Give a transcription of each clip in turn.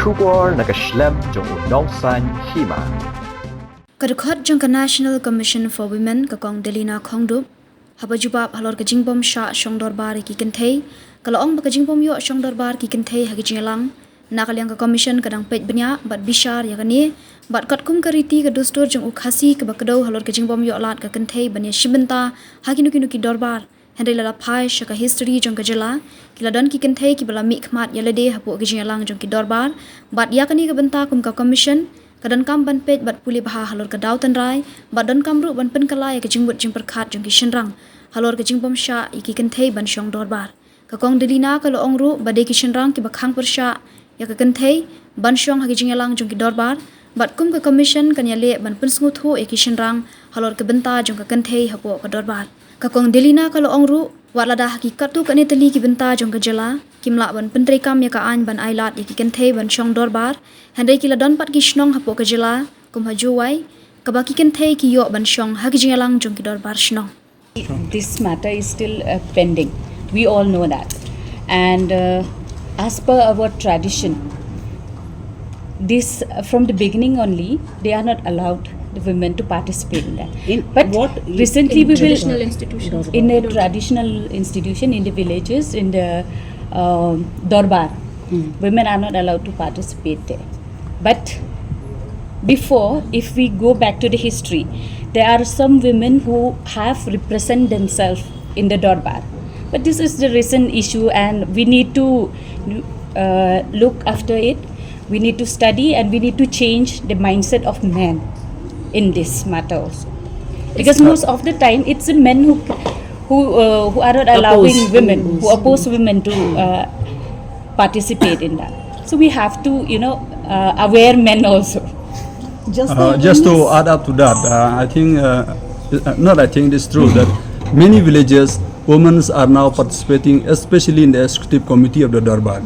Shugor Nakashlem Jong Nongsan Hima. Kadukhat jong ka National Commission for Women ka kong Delina Khongdup habajubab halor ka jingbom Shah Shong Dorbar ki Kynthei kalaong baka jingbom yo Shong Dorbar ki Kynthei hagi jingalang nakalyang ka commission kadang pej benya bat bishar ya kani bat katkum kariti ka dustur jong ukhasi ka bakdo halor ka jingbom yo lat ka Kynthei bani shibenta hagi nuki Dorbar Henry lala pai shaka history jong ka jela kiladan ki Kynthei ki bala mikmat yalade hapu ka jingalang jong ki Dorbar bat ya kani ka benta kum ka commission kadan kam ban pej bat puli baha halor ka dautan rai bat dan kam ru ban pen kalai ka jingbut jing perkhat jong ki Shynrang halor ka jingbom Shah ki Kynthei ban Shong Dorbar ka kong Delina ka loong ru bade ki Shynrang ki bakhang per Shah ya ka Kynthei ban Shong hagi jingalang jong ki Dorbar bat kum ka commission kan yale ban Pynsngewthuh ki Shynrang halor ka benta jong ka Kynthei hapo ka Dorbar ka kong Delina ka loong ru walada hakikat tu kan tali ki benta jong ka jela kimla ban pentrei kam ya ka an ban ailat ya ki Kynthei ban Shong Dorbar handai kila don pat ki Shnong hapo ka jela kum hajuai ka baki Kynthei ki yo ban Shong hagi jingalang jong ki Dorbar Shnong. This matter is still pending. We all know that. And as per our tradition, this from the beginning only, they are not allowed the women to participate in that. But recently we will in a traditional institution in the villages, in the Dorbar, women are not allowed to participate there. But before, if we go back to the history, there are some women who have represent themselves in the Dorbar. But this is the recent issue and we need to look after it. We need to study and we need to change the mindset of men in this matter also. Because most of the time it's the men who are not allowing women, who oppose women to participate in that. So we have to, aware men also. Just to add up to that, I think, it's true that many villages, women are now participating, especially in the executive committee of the Dorbar.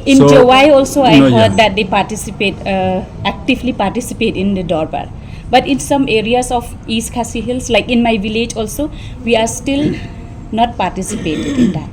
In Jawai also I heard that they participate, actively participate in the Dorbar. But in some areas of East Khasi Hills, like in my village also, we are still not participating in that.